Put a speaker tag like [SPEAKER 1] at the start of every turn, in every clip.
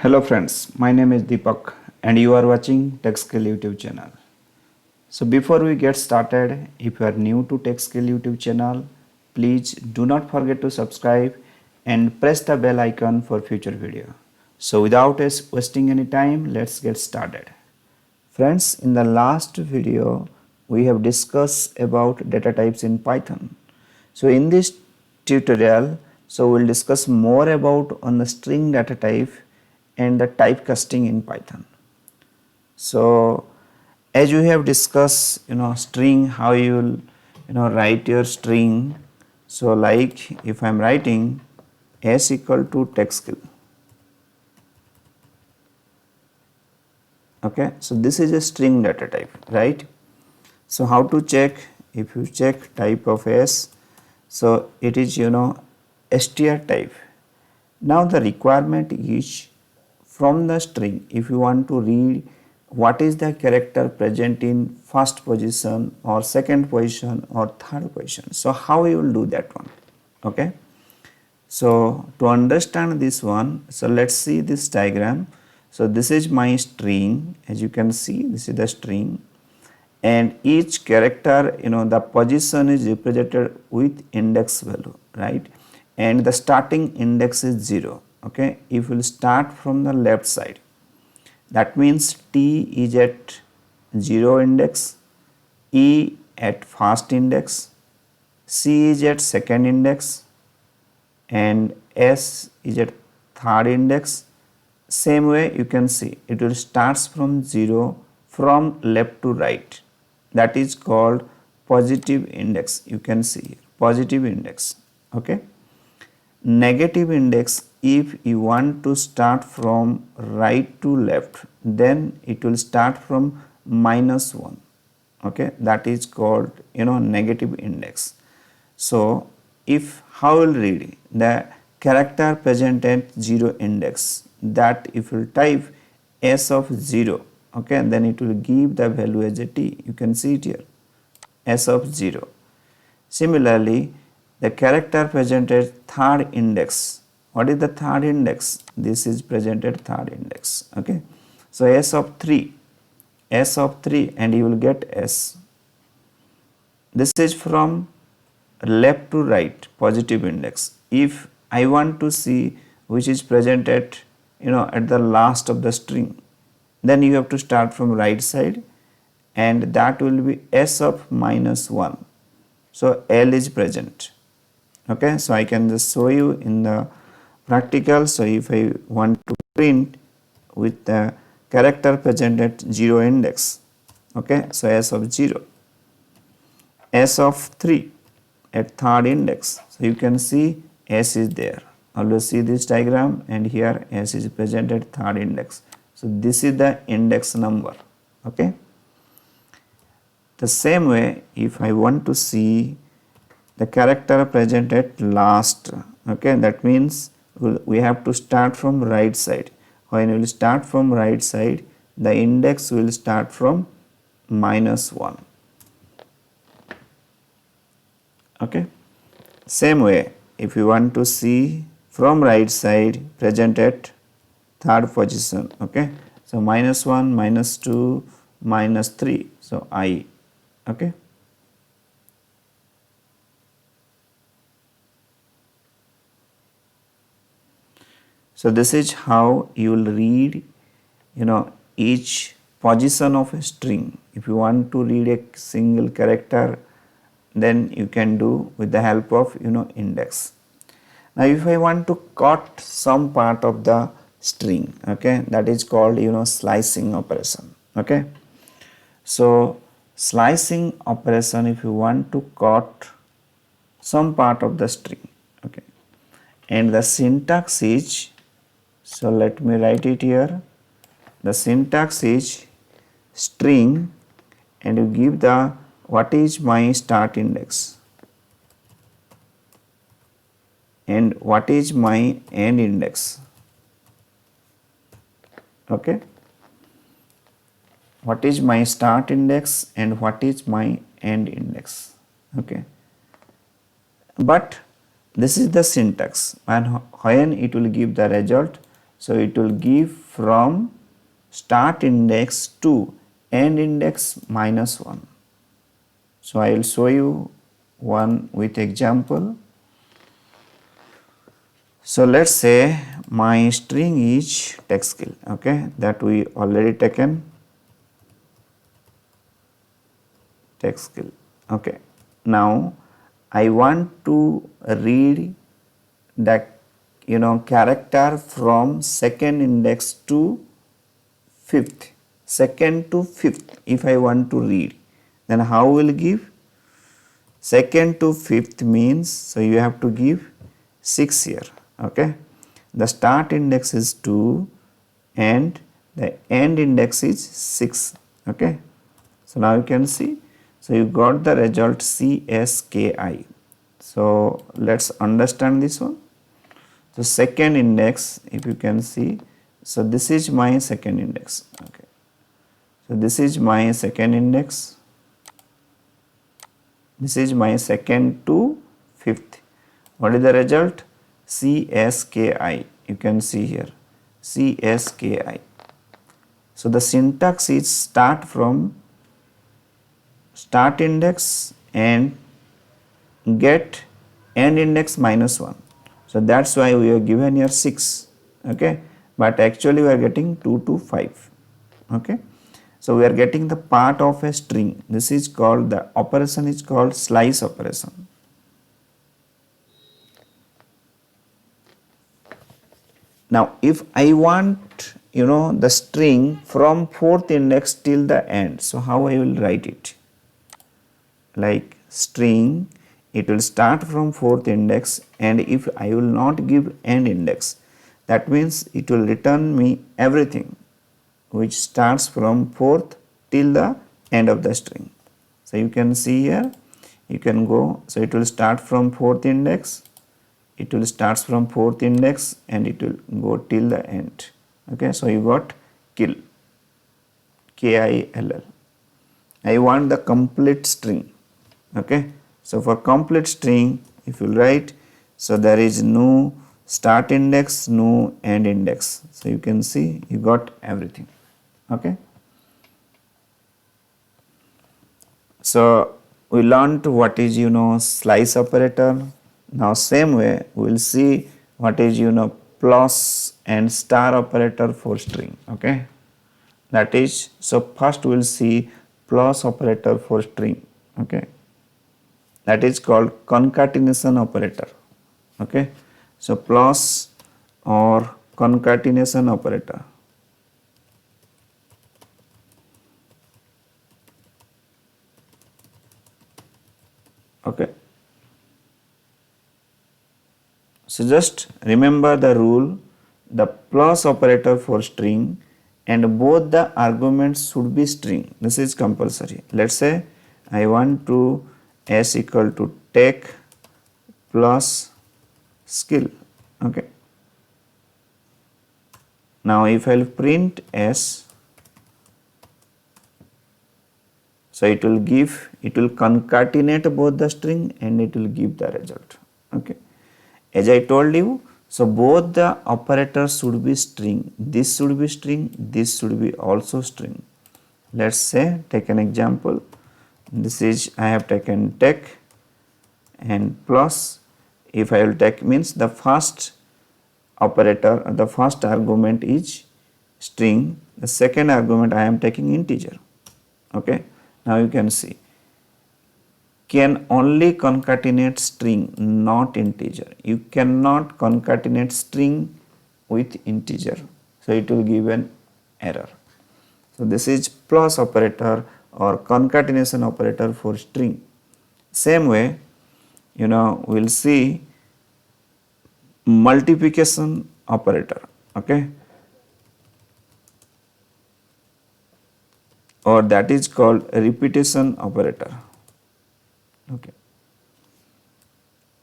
[SPEAKER 1] Hello friends, my name is Deepak and you are watching TechSkill YouTube channel. So before we get started, if you are new to TechSkill YouTube channel, please do not forget to subscribe and press the bell icon for future video. So without us wasting any time, let's get started. Friends, in the last video, we have discussed about data types in Python. So in this tutorial, we'll discuss more about on the string data type and the typecasting in Python. So as we have discussed, string, how you will, write your string. So like if I'm writing s equal to TechSkill. Okay, so this is a string data type, right? So how to check? If you check type of s, so it is str type. Now the requirement is from the string, if you want to read what is the character present in first position or second position or third position, so how you will do that one? Okay, so to understand this one, so let's see this diagram. So this is my string, as you can see, this is the string, and each character, the position is represented with index value, right? And the starting index is 0. Okay, if we'll start from the left side, that means t is at 0 index, e at first index, c is at second index, and s is at third index. Same way you can see it will starts from 0 from left to right. That is called positive index. You can see positive index. Okay, negative index, if you want to start from right to left, then it will start from -1. Okay, that is called negative index. So if how will read the character present at 0 index, that if you type s of 0, okay, then it will give the value as a t. You can see it here, s of 0. Similarly, the character presented third index. What is the third index? This is presented third index. Okay, so s of 3, and you will get s. This is from left to right, positive index. If I want to see which is presented at the last of the string, then you have to start from right side, and that will be s of -1. So L is present. Okay, so I can just show you in the practical. So if I want to print with the character present at 0 index, okay, so s of 0, s of 3 at third index, so you can see s is there. Always see this diagram, and here s is present at third index. So this is the index number. Okay, the same way if I want to see the character present at last, okay, that means we have to start from right side. When we will start from right side, the index will start from -1. Okay, same way if you want to see from right side present at third position, okay, so -1, -2, -3, so I. Okay, so this is how you will read each position of a string. If you want to read a single character, then you can do with the help of index. Now if I want to cut some part of the string, okay, that is called slicing operation. Okay, so slicing operation, if you want to cut some part of the string, okay, and the syntax is, so let me write it here. The syntax is string, and you give the what is my start index and what is my end index. Okay, what is my start index and what is my end index. Okay, but this is the syntax, and when it will give the result, So it will give from start index to end index minus 1. So I will show you one with example. So let's say my string is text skill, okay, that we already taken text skill, okay. Now I want to read that character from second index to fifth, second to fifth. If I want to read, then how will give? Second to fifth means, so you have to give 6 here, okay. The start index is 2 and the end index is 6, okay. So now you can see, so you got the result CSKI. So let's understand this one. So second index, if you can see, so this is my second index, okay. So this is my second index, this is my second to fifth. What is the result? CSKI, you can see here, CSKI. So the syntax is start from start index and get end index minus 1. So that's why we are given here 6, okay, but actually we are getting 2 to 5, okay. So we are getting the part of a string. This is called, the operation is called slice operation. Now if I want the string from fourth index till the end, so how I will write it? Like string, it will start from fourth index, and if I will not give end index, that means it will return me everything which starts from fourth till the end of the string. So you can see here, you can go, so it will start from fourth index, it will start from fourth index and it will go till the end, okay. So you got kill, KILL. I want the complete string, okay. So for complete string, if you write, so there is no start index, no end index. So you can see you got everything, okay. So we learned what is slice operator. Now same way we will see what is plus and star operator for string, okay. That is, so first we will see plus operator for string, okay. That is called concatenation operator, okay. So plus or concatenation operator, okay. So just remember the rule, the plus operator for string and both the arguments should be string. This is compulsory. Let's say I want to s equal to take plus skill, okay. Now if I will print s, so it will concatenate both the string and it will give the result, okay. As I told you, so both the operators should be string. This should be string, this should be also string. Let's say take an example. This is, I have taken take and plus. If I will take means the first operator, the first argument is string, the second argument I am taking integer, okay. Now you can see, can only concatenate string, not integer. You cannot concatenate string with integer, so it will give an error. So this is plus operator or concatenation operator for string. Same way, we will see multiplication operator, okay, or that is called repetition operator, okay.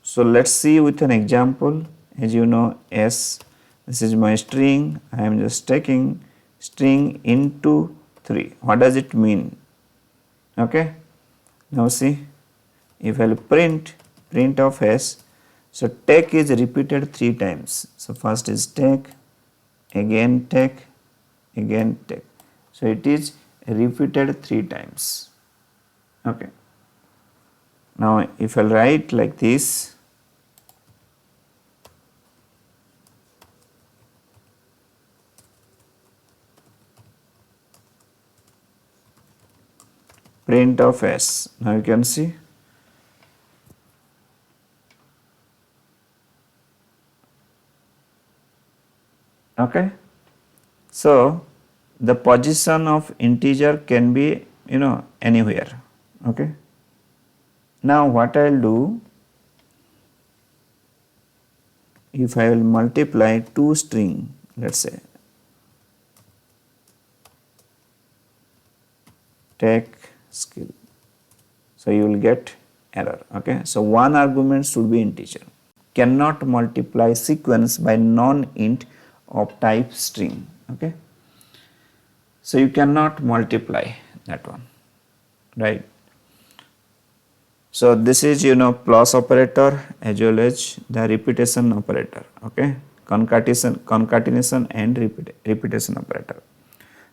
[SPEAKER 1] So let's see with an example. As you know, s, this is my string, I am just taking string into 3. What does it mean? Okay. Now see, if I will print of s, so take is repeated 3 times. So first is take again take, again take. So it is repeated 3 times. Okay. Now if I write like this, print of s. Now you can see. Okay. So the position of integer can be, anywhere. Okay. Now what I will do, if I will multiply two string, let's say take skill, so you will get error. Okay. So one argument should be integer. Cannot multiply sequence by non-int of type string. Okay. So you cannot multiply that one, right? So this is plus operator as well as the repetition operator. Okay, concatenation and repetition operator.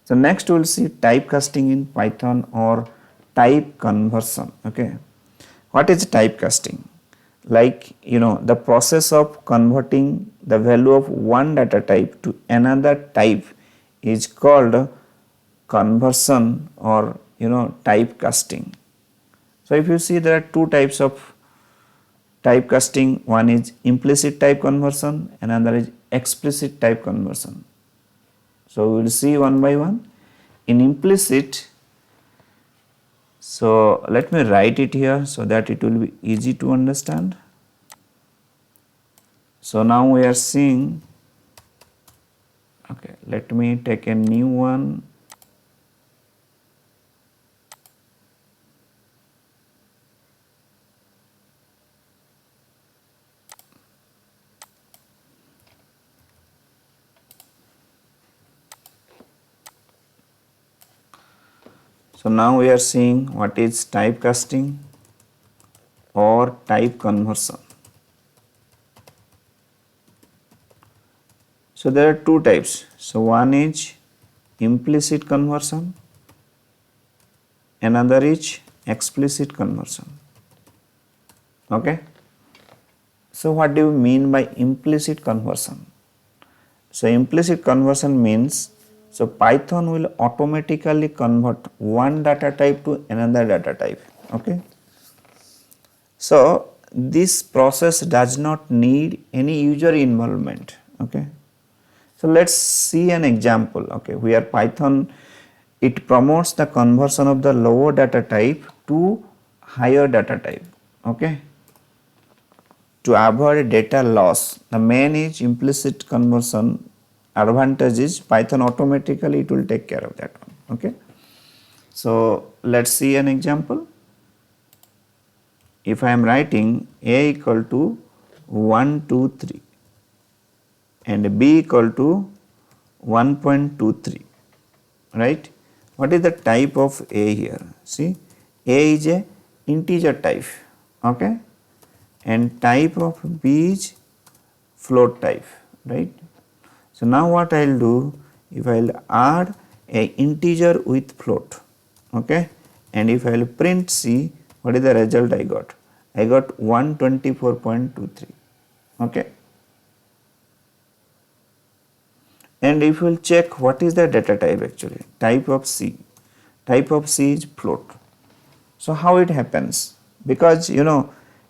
[SPEAKER 1] So next we will see typecasting in Python or type conversion. Okay, what is typecasting? Like the process of converting the value of one data type to another type is called conversion or typecasting. So if you see, there are two types of typecasting. One is implicit type conversion, another is explicit type conversion. So we will see one by one. In implicit, so let me write it here so that it will be easy to understand. So now we are seeing, okay, let me take a new one. So now we are seeing what is typecasting or type conversion. So there are two types. So one is implicit conversion, another is explicit conversion. Okay. So what do you mean by implicit conversion? So implicit conversion means, so Python will automatically convert one data type to another data type. Okay. So this process does not need any user involvement. Okay. So let's see an example. Okay, where Python, it promotes the conversion of the lower data type to higher data type. Okay. To avoid data loss, the main is implicit conversion. Advantage is Python automatically it will take care of that one. Okay. So let's see an example. If I am writing a equal to 1, 2, 3 and b equal to 1.23, right? What is the type of a here? See, a is a integer type, okay, and type of b is float type, right? So now what I will do, if I will add a integer with float, okay, and if I will print c, what is the result I got? I got 124.23, okay. And if you will check what is the data type actually, type of C is float. So how it happens? Because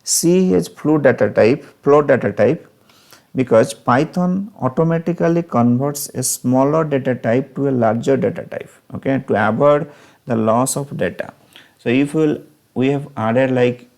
[SPEAKER 1] C is float data type, because Python automatically converts a smaller data type to a larger data type, okay, to avoid the loss of data. So if we have added like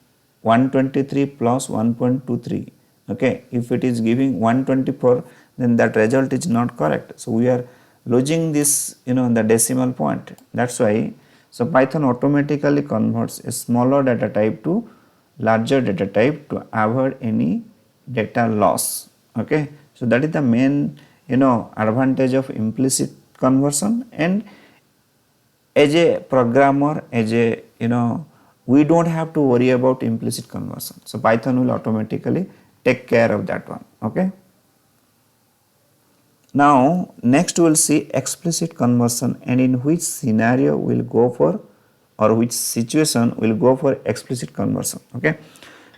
[SPEAKER 1] 123 plus 1.23, okay, if it is giving 124, then that result is not correct. So we are losing this, the decimal point. That's why, so Python automatically converts a smaller data type to larger data type to avoid any data loss. Okay, so that is the main advantage of implicit conversion. And as a programmer, as a we don't have to worry about implicit conversion. So Python will automatically take care of that one. Okay. Now next we will see explicit conversion, and in which scenario we will go for, or which situation we will go for explicit conversion. Okay,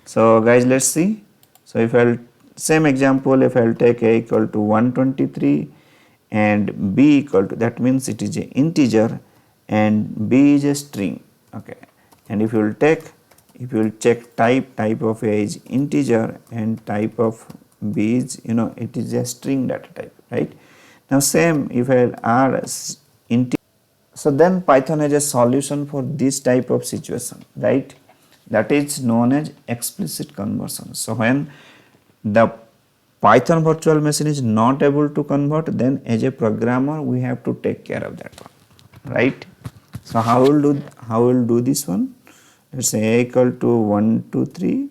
[SPEAKER 1] so guys, let's see. So if I'll same example, if I'll take a equal to 123 and b equal to, that means it is a integer and b is a string. Okay, and if you will check type of a is integer and type of b is, it is a string data type, right? Now same if I'll add integer, so then Python has a solution for this type of situation, right? That is known as explicit conversion. So when the Python virtual machine is not able to convert, then as a programmer we have to take care of that one, right? So how will do this one? Let's say a equal to 123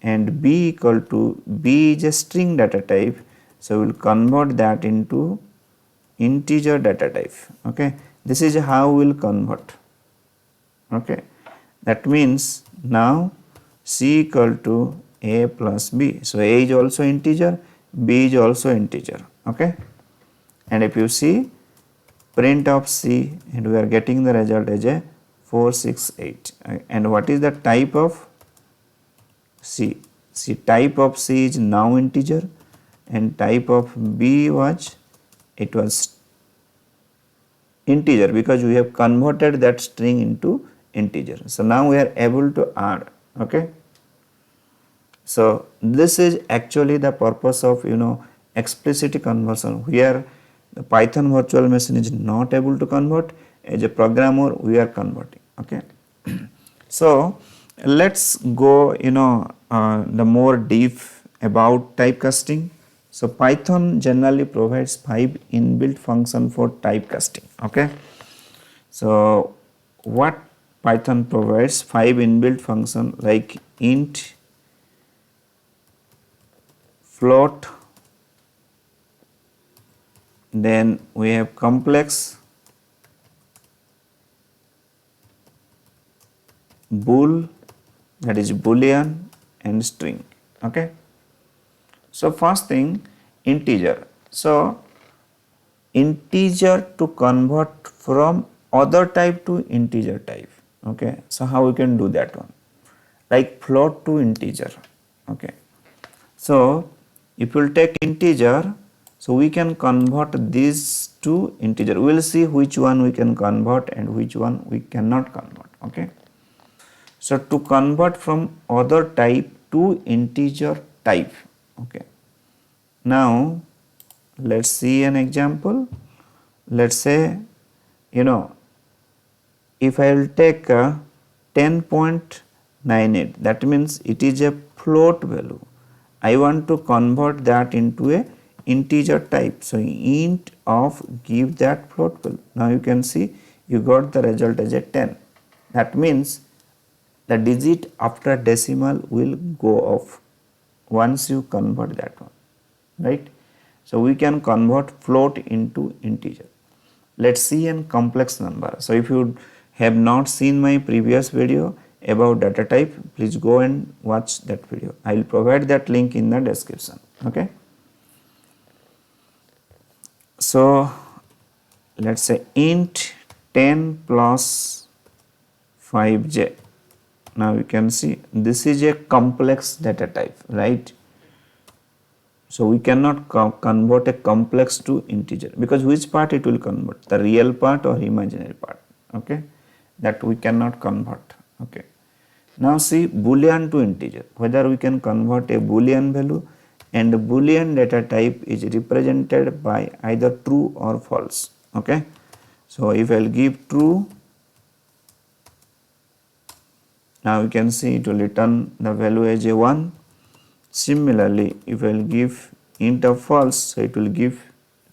[SPEAKER 1] and b equal to, b is a string data type, so we'll convert that into integer data type. Okay, this is how we'll convert. Okay, that means now c equal to a plus b, so a is also integer, b is also integer. Okay, and if you see print of c, and we are getting the result as a 468. And what is the type of c? Type of c is now integer, and type of b was, it was integer, because we have converted that string into integer. So now we are able to add. Okay, so this is actually the purpose of explicit conversion, where the Python virtual machine is not able to convert. As a programmer we are converting. Okay, so let's go the more deep about typecasting. So Python generally provides 5 inbuilt function for typecasting. Okay, so what Python provides? 5 inbuilt function like int, float, then we have complex, bool, that is boolean, and string. Okay, so first thing, integer. So integer to convert from other type to integer type. Okay, so how we can do that one? Like float to integer. Okay, so if we will take integer, so we can convert this to integer. We will see which one we can convert and which one we cannot convert. Okay, so to convert from other type to integer type. Okay, now let's see an example. Let's say if I will take a 10.98, that means it is a float value. I want to convert that into a integer type. So int of give that float value. Now you can see you got the result as a 10. That means the digit after decimal will go off once you convert that one, right? So we can convert float into integer. Let's see a complex number. So if you have not seen my previous video about data type, please go and watch that video. I will provide that link in the description. Okay, so let's say int 10 plus 5j. Now you can see this is a complex data type, right? So we cannot convert a complex to integer, because which part it will convert, the real part or imaginary part? Okay, that we cannot convert. Okay, now see boolean to integer, whether we can convert a boolean value, and boolean data type is represented by either true or false. Okay, so if I will give true, now you can see it will return the value as a 1. Similarly, if I will give int of false, so it will give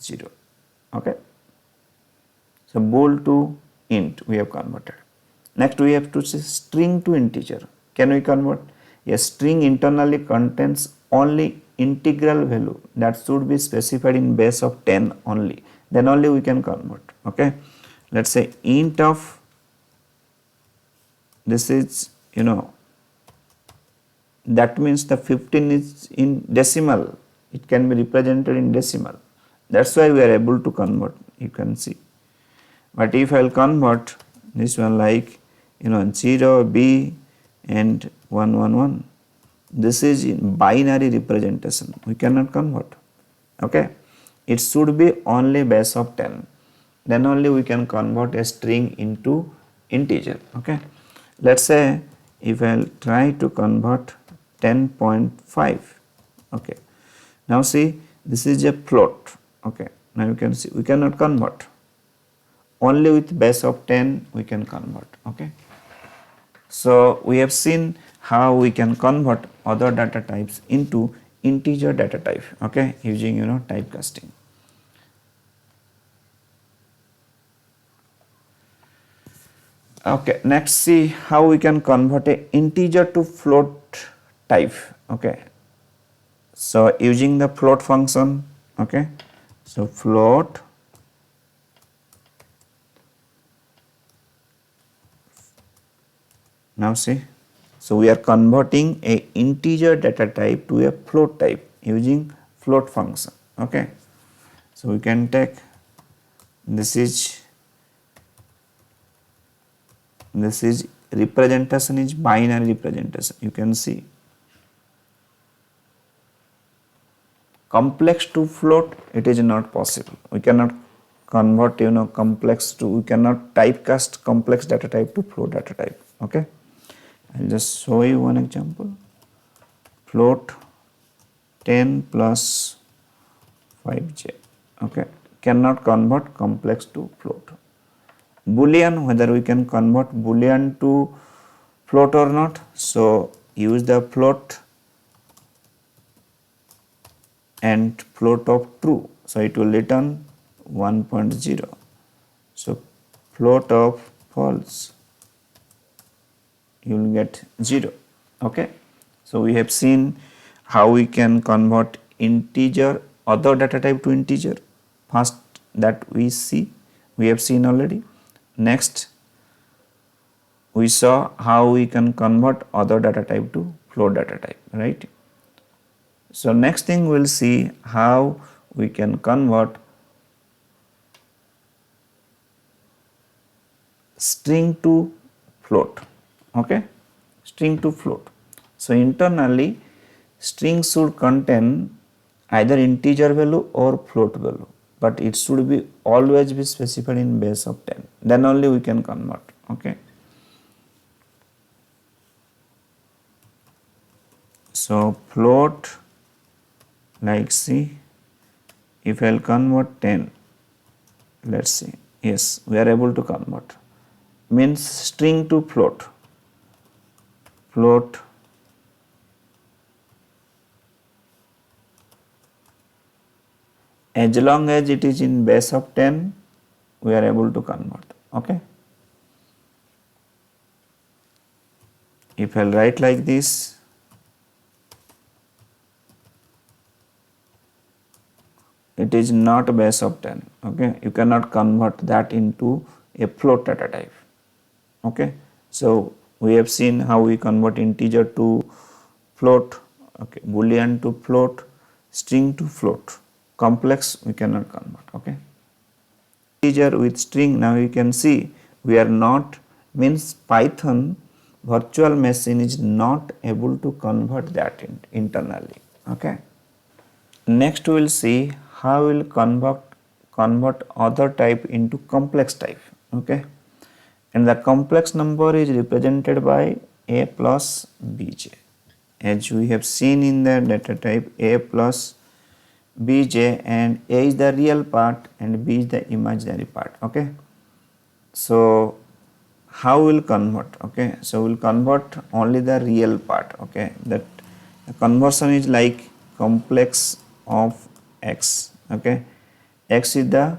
[SPEAKER 1] 0. Okay, so bool to int we have converted. Next we have to say string to integer. Can we convert? Yes, string internally contains only integral value that should be specified in base of 10 only, then only we can convert. Okay, let's say int of, this is that means the 15 is in decimal, it can be represented in decimal. That's why we are able to convert, you can see. But if I'll convert this one like 0, B and 1, 1, 1, this is in binary representation, we cannot convert. Okay, it should be only base of 10, then only we can convert a string into integer. Okay, let's say if I'll try to convert 10.5. okay, now see, this is a float. Okay, now you can see we cannot convert, only with base of 10 we can convert. Okay, so we have seen how we can convert other data types into integer data type, okay, using typecasting. Okay, next see how we can convert a integer to float type. Okay, so using the float function. Okay, so float now see, so we are converting a integer data type to a float type using float function. Okay, so we can take this is representation is binary representation, you can see. Complex to float, it is not possible, we cannot convert complex to, we cannot typecast complex data type to float data type. Okay, I'll just show you one example. Float 10 plus 5j. Okay, cannot convert complex to float. Boolean, whether we can convert boolean to float or not, so use the float and float of true, so it will return 1.0. so float of false, you will get 0. Okay, so we have seen how we can convert integer, other data type to integer. First that we have seen already. Next we saw how we can convert other data type to float data type, right? So next thing we'll see how we can convert string to float. Okay, string to float. So internally string should contain either integer value or float value, but it should be always be specified in base of 10, then only we can convert. Okay, so float, like see, if I'll convert 10, let's see, yes, we are able to convert, means string to float, float as long as it is in base of 10, we are able to convert. Okay, if I'll write like this, it is not base of 10. Okay, you cannot convert that into a float data type. Okay, so we have seen how we convert integer to float, okay, boolean to float, string to float. Complex we cannot convert. Okay, integer with string, now you can see we are not, means Python virtual machine is not able to convert that internally. Okay, next we will see how we will convert other type into complex type. Okay, and the complex number is represented by a plus bj, as we have seen in the data type a plus bj, and a is the real part and b is the imaginary part. Okay, so how we will convert? Okay, so we will convert only the real part. Okay, that the conversion is like complex of x. Okay, x is the,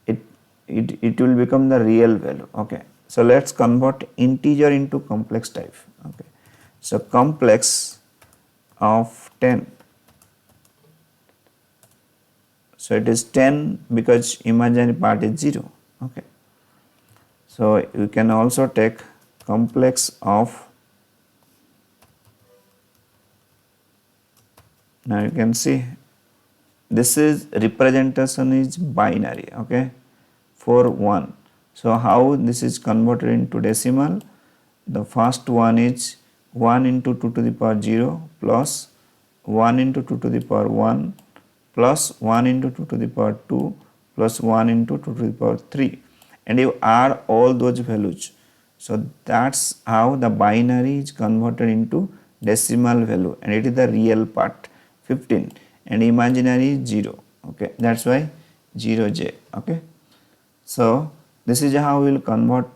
[SPEAKER 1] it will become the real value. Okay, so let's convert integer into complex type. Okay, so complex of 10, so it is 10 because imaginary part is 0. Okay, so you can also take complex of, now you can see this is representation is binary, okay, for 1. So how this is converted into decimal? The first one is 1 into 2 to the power 0 plus 1 into 2 to the power 1 plus 1 into 2 to the power 2 plus 1 into 2 to the power 3, and you add all those values. So that's how the binary is converted into decimal value, and it is the real part 15 and imaginary is 0, okay, that's why 0j, okay. So this is how we will convert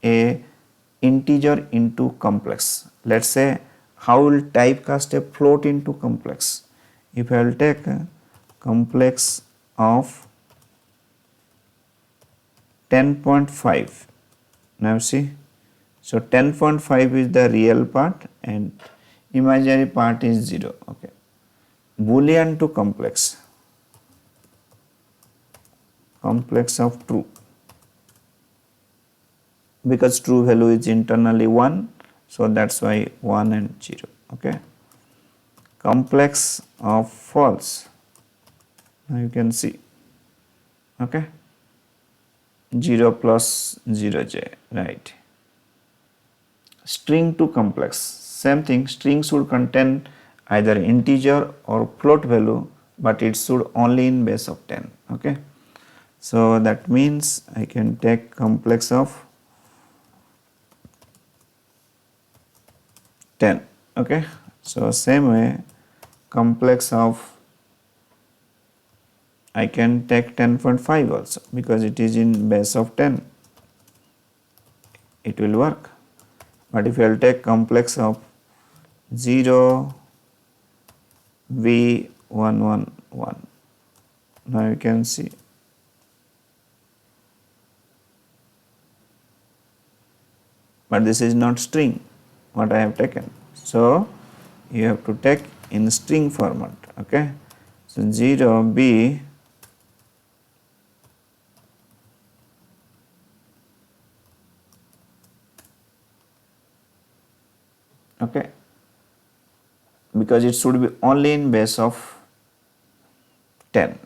[SPEAKER 1] a integer into complex. Let's say how we will typecast a float into complex. If I will take a complex of 10.5, now see, so 10.5 is the real part and imaginary part is 0, okay. Boolean to complex, complex of true, because true value is internally 1, so that's why 1 and 0, okay. Complex of false, now you can see, okay, 0 plus 0j, right. String to complex, same thing, string should contain either integer or float value, but it should only in base of 10, okay. So that means I can take complex of 10, okay. So same way complex of, I can take 10.5 also because it is in base of 10, it will work. But if I will take complex of 0 v111, now you can see, but this is not string what I have taken, so you have to take in string format, okay. So 0 b okay, because it should be only in base of 10.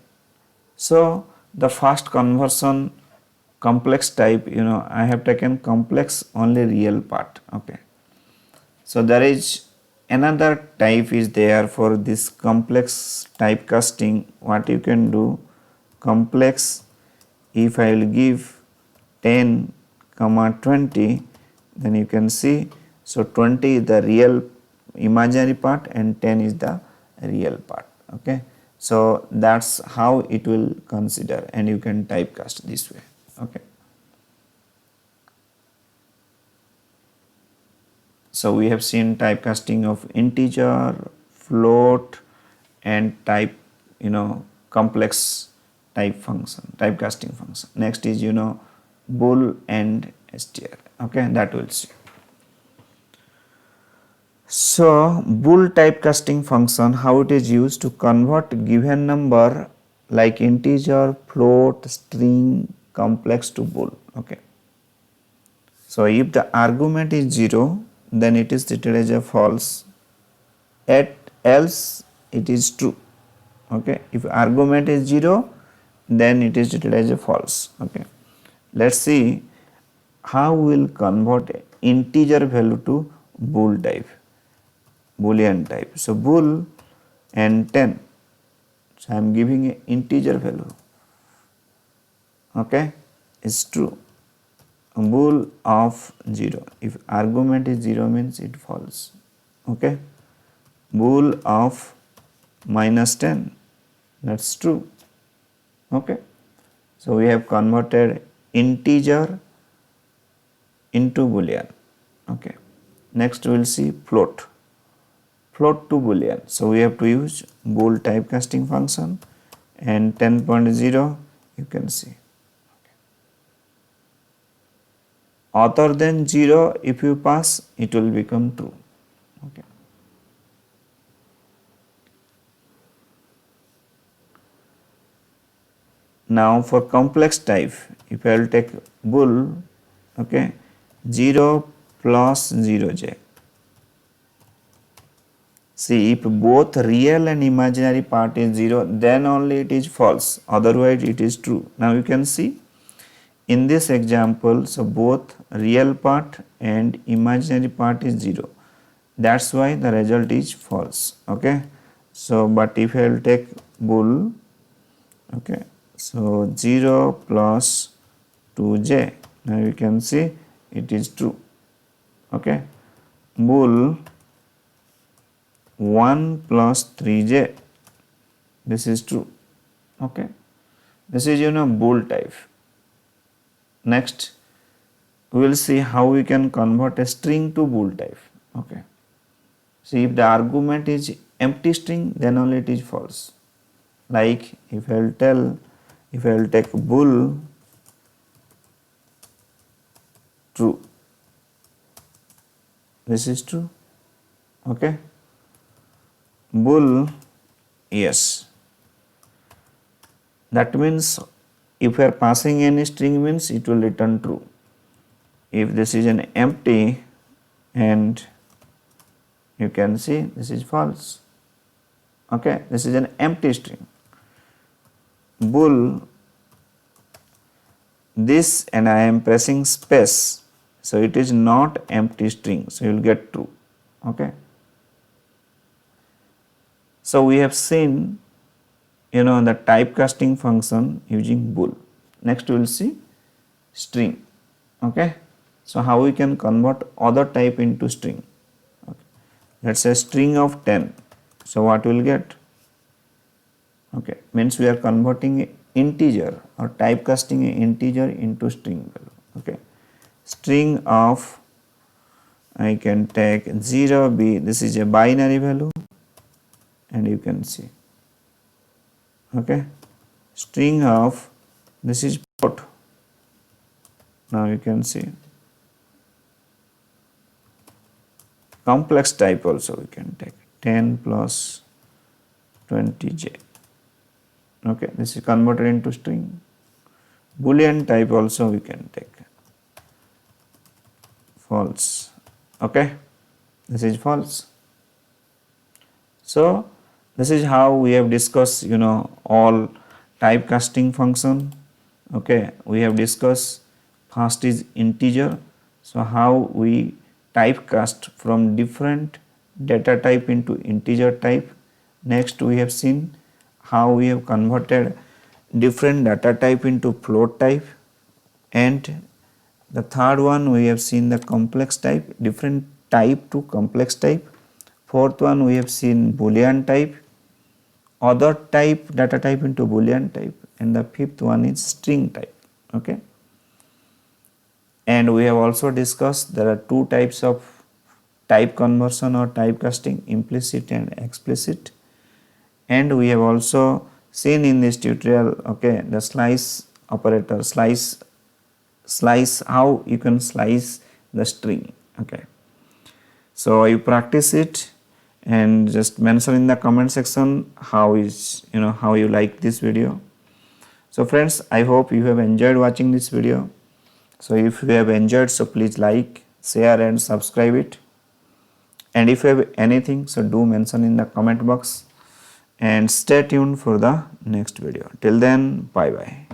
[SPEAKER 1] So the first conversion complex type, I have taken complex only real part, okay. So there is another type is there for this complex typecasting. What you can do, complex, if I will give 10 comma 20, then you can see, so 20 is the real imaginary part and 10 is the real part, okay. So that's how it will consider, and you can typecast this way, okay. So we have seen typecasting of integer, float, and type, complex type function, typecasting function. Next is, bool and str, okay, that we'll see. So bool typecasting function, how it is used to convert given number like integer, float, string, complex to bool, okay. So if the argument is 0, then it is treated as a false, else it is true, okay. If argument is 0, then it is treated as a false, okay. Let's see how we will convert integer value to bool type, boolean type. So bool and 10, so I am giving an integer value, okay, is true. Bool of 0, if argument is 0 means it false, okay. Bool of minus 10, that's true, okay. So we have converted integer into boolean, okay. Next we will see float, float to boolean. So we have to use bool typecasting function, and 10.0 you can see. Other than 0, if you pass, it will become true, okay. Now for complex type, if I will take bool, okay, 0 plus 0j, See, if both real and imaginary part is 0, then only it is false, otherwise it is true. Now you can see in this example, so both real part and imaginary part is 0. That's why the result is false. Okay. So, but if I will take bool, okay, so 0 plus 2j, now you can see it is true. Okay. Bool 1 plus 3j, this is true. Okay. This is bool type. Next, we will see how we can convert a string to bool type. Okay. See, if the argument is empty string, then only it is false. Like if I will take bool true, this is true. Okay. Bool yes. That means if we are passing any string means it will return true. If this is an empty, and you can see this is false. Okay, this is an empty string. Bool this, and I am pressing space, so it is not empty string, so you will get true. Okay. So we have seen the typecasting function using bool. Next we will see string. Okay. So how we can convert other type into string. Okay. Let's say string of 10. So what we will get? Okay, means we are converting a integer or typecasting an integer into string value. Okay. String of, I can take 0b, this is a binary value, and you can see. Okay. String of, this is float. Now you can see. Complex type also we can take 10 plus 20j. Okay, this is converted into string. Boolean type also we can take false. Okay, this is false. So this is how we have discussed all typecasting function. Okay, we have discussed first is integer. So how we typecast from different data type into integer type. Next we have seen how we have converted different data type into float type, and the third one we have seen the complex type, different type to complex type. Fourth one we have seen boolean type, other type data type into boolean type, and the fifth one is string type. Okay. And we have also discussed there are two types of type conversion or typecasting, implicit and explicit. And we have also seen in this tutorial, okay, the slice operator, slice how you can slice the string. Okay. So you practice it and just mention in the comment section how you like this video. So friends, I hope you have enjoyed watching this video. So if you have enjoyed, so please like, share and subscribe it. And if you have anything, so do mention in the comment box, and stay tuned for the next video. Till then, bye bye.